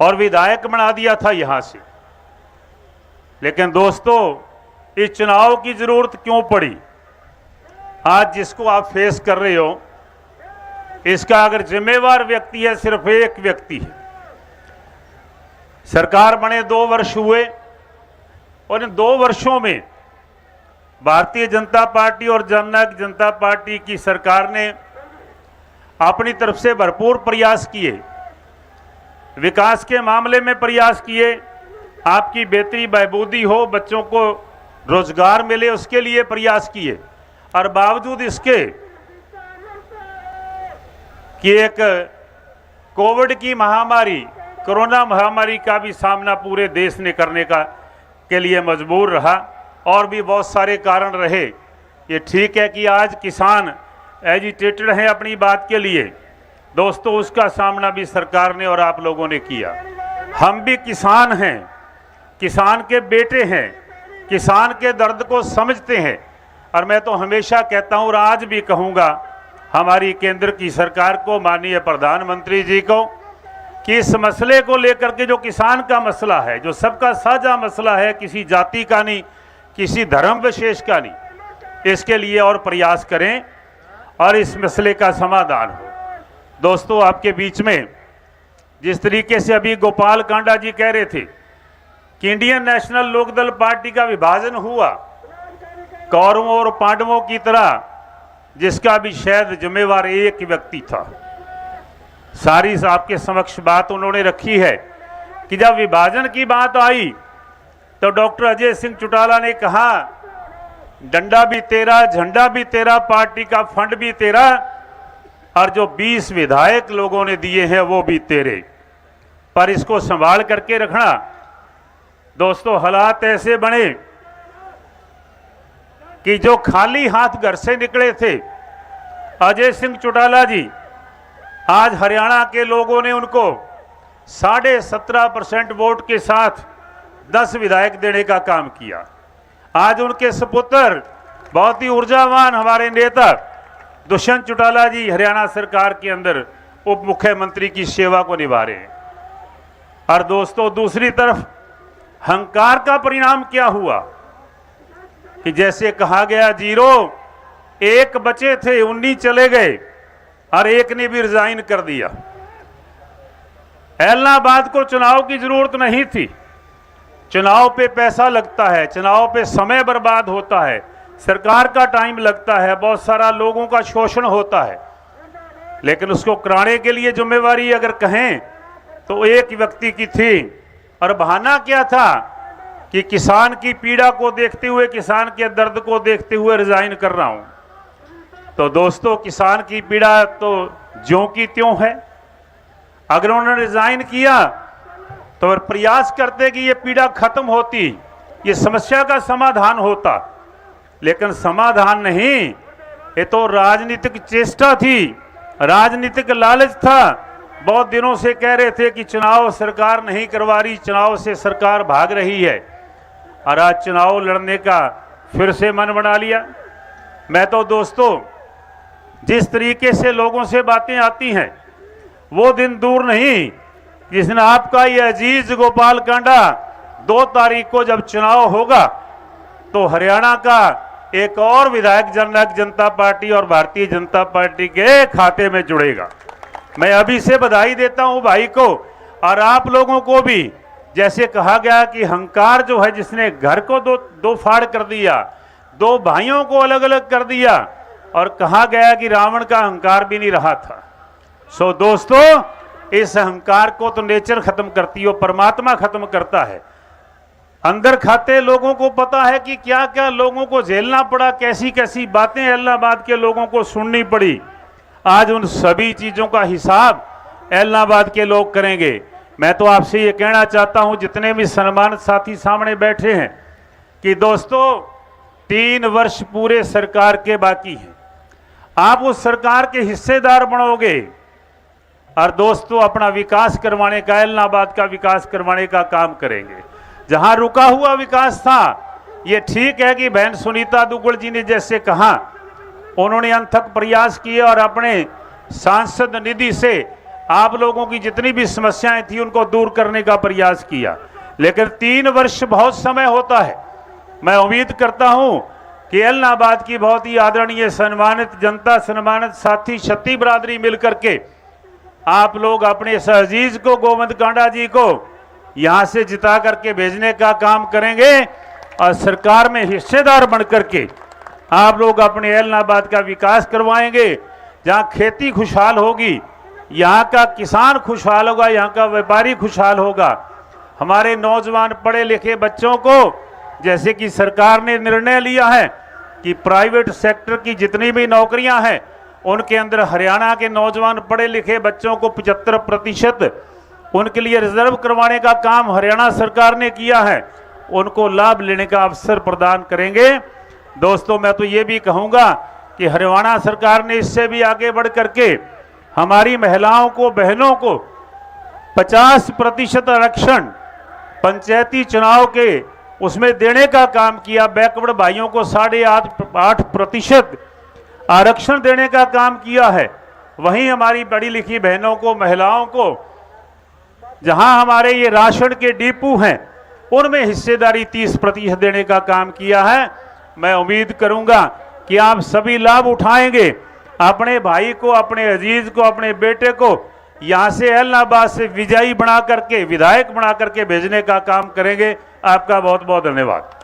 और विधायक बना दिया था यहां से। लेकिन दोस्तों, इस चुनाव की जरूरत क्यों पड़ी? आज जिसको आप फेस कर रहे हो, इसका अगर जिम्मेवार व्यक्ति है सिर्फ एक व्यक्ति है। सरकार बने 2 वर्ष हुए और इन 2 वर्षों में भारतीय जनता पार्टी और जननायक जनता पार्टी की सरकार ने अपनी तरफ से भरपूर प्रयास किए, विकास के मामले में प्रयास किए, आपकी बेहतरी बहबूदी हो, बच्चों को रोजगार मिले, उसके लिए प्रयास किए। और बावजूद इसके कि एक कोविड की महामारी, कोरोना महामारी का भी सामना पूरे देश ने करने के लिए मजबूर रहा, और भी बहुत सारे कारण रहे। ये ठीक है कि आज किसान एजिटेटेड हैं अपनी बात के लिए, दोस्तों उसका सामना भी सरकार ने और आप लोगों ने किया। हम भी किसान हैं, किसान के बेटे हैं, किसान के दर्द को समझते हैं। और मैं तो हमेशा कहता हूं और आज भी कहूंगा हमारी केंद्र की सरकार को, माननीय प्रधानमंत्री जी को, कि इस मसले को लेकर के जो किसान का मसला है, जो सबका साझा मसला है, किसी जाति का नहीं, किसी धर्म विशेष का नहीं, इसके लिए और प्रयास करें और इस मसले का समाधान हो। दोस्तों, आपके बीच में जिस तरीके से अभी गोपाल कांडा जी कह रहे थे कि इंडियन नेशनल लोकदल पार्टी का विभाजन हुआ कौरवों और पांडवों की तरह, जिसका भी शायद जिम्मेवार एक व्यक्ति था। सारी आपके समक्ष बात उन्होंने रखी है कि जब विभाजन की बात आई तो डॉक्टर अजय सिंह चौटाला ने कहा, डंडा भी तेरा, झंडा भी तेरा, पार्टी का फंड भी तेरा, और जो 20 विधायक लोगों ने दिए हैं वो भी तेरे, पर इसको संभाल करके रखना। दोस्तों, हालात ऐसे बने कि जो खाली हाथ घर से निकले थे अजय सिंह चौटाला जी, आज हरियाणा के लोगों ने उनको 17.5% वोट के साथ 10 विधायक देने का काम किया। आज उनके सुपुत्र, बहुत ही ऊर्जावान हमारे नेता दुष्यंत चौटाला जी हरियाणा सरकार के अंदर उप मुख्यमंत्री की सेवा को निभा रहे हैं। और दोस्तों, दूसरी तरफ हंकार का परिणाम क्या हुआ कि जैसे कहा गया 1 बचे थे, 19 चले गए और एक ने भी रिजाइन कर दिया। इलाहाबाद को चुनाव की जरूरत नहीं थी। चुनाव पे पैसा लगता है, चुनाव पे समय बर्बाद होता है, सरकार का टाइम लगता है, बहुत सारा लोगों का शोषण होता है, लेकिन उसको कराने के लिए जिम्मेवारी अगर कहें तो एक व्यक्ति की थी। और बहाना क्या था कि किसान की पीड़ा को देखते हुए, किसान के दर्द को देखते हुए रिजाइन कर रहा हूं। तो दोस्तों, किसान की पीड़ा तो ज्यों की त्यों है। अगर उन्होंने रिजाइन किया तो प्रयास करते कि ये पीड़ा खत्म होती, ये समस्या का समाधान होता, लेकिन समाधान नहीं, ये तो राजनीतिक चेष्टा थी, राजनीतिक लालच था। बहुत दिनों से कह रहे थे कि चुनाव सरकार नहीं करवा रही, चुनाव से सरकार भाग रही है, और आज चुनाव लड़ने का फिर से मन बना लिया। मैं तो दोस्तों, जिस तरीके से लोगों से बातें आती हैं वो दिन दूर नहीं जिस दिन आपका ये अजीज गोपाल कांडा 2 तारीख को जब चुनाव होगा तो हरियाणा का एक और विधायक जननायक जनता पार्टी और भारतीय जनता पार्टी के खाते में जुड़ेगा। मैं अभी से बधाई देता हूं भाई को और आप लोगों को भी। जैसे कहा गया कि हंकार जो है, जिसने घर को दो फाड़ कर दिया, 2 भाइयों को अलग अलग कर दिया, और कहा गया कि रावण का अहंकार भी नहीं रहा था। सो दोस्तों, इस अहंकार को तो नेचर खत्म करती है, परमात्मा खत्म करता है। अंदर खाते लोगों को पता है कि क्या क्या लोगों को झेलना पड़ा, कैसी कैसी बातें इलाहाबाद के लोगों को सुननी पड़ी। आज उन सभी चीजों का हिसाब इलाहाबाद के लोग करेंगे। मैं तो आपसे ये कहना चाहता हूं, जितने भी सम्मानित साथी सामने बैठे हैं, कि दोस्तों 3 वर्ष पूरे सरकार के बाकी हैं। आप उस सरकार के हिस्सेदार बनोगे और दोस्तों अपना विकास करवाने का, इलाहाबाद का विकास करवाने का काम करेंगे। जहां रुका हुआ विकास था, ये ठीक है कि बहन सुनीता दुग्गल जी ने जैसे कहा, उन्होंने अनथक प्रयास किए और अपने सांसद निधि से आप लोगों की जितनी भी समस्याएं थी उनको दूर करने का प्रयास किया। लेकिन 3 वर्ष बहुत समय होता है। मैं उम्मीद करता हूं कि एलनाबाद की बहुत ही आदरणीय सम्मानित जनता, सम्मानित साथी, क्षत्रिय बिरादरी मिलकर के आप लोग अपने सहजीज को, गोविंद कांडा जी को यहां से जिता करके भेजने का काम करेंगे और सरकार में हिस्सेदार बन करके आप लोग अपने एलनाबाद का विकास करवाएंगे। जहां खेती खुशहाल होगी, यहाँ का किसान खुशहाल होगा, यहाँ का व्यापारी खुशहाल होगा। हमारे नौजवान पढ़े लिखे बच्चों को, जैसे कि सरकार ने निर्णय लिया है कि प्राइवेट सेक्टर की जितनी भी नौकरियां हैं उनके अंदर हरियाणा के नौजवान पढ़े लिखे बच्चों को 75% उनके लिए रिजर्व करवाने का काम हरियाणा सरकार ने किया है। उनको लाभ लेने का अवसर प्रदान करेंगे। दोस्तों, मैं तो ये भी कहूँगा कि हरियाणा सरकार ने इससे भी आगे बढ़ करके हमारी महिलाओं को, बहनों को 50% आरक्षण पंचायती चुनाव के उसमें देने का काम किया। बैकवर्ड भाइयों को 8.5% आरक्षण देने का काम किया है। वहीं हमारी पढ़ी लिखी बहनों को, महिलाओं को, जहां हमारे ये राशन के डिपो हैं उनमें हिस्सेदारी 30% देने का काम किया है। मैं उम्मीद करूंगा कि आप सभी लाभ उठाएंगे। अपने भाई को, अपने अजीज को, अपने बेटे को यहां से एलनाबाद से विजयी बना करके, विधायक बना करके भेजने का काम करेंगे। आपका बहुत बहुत धन्यवाद।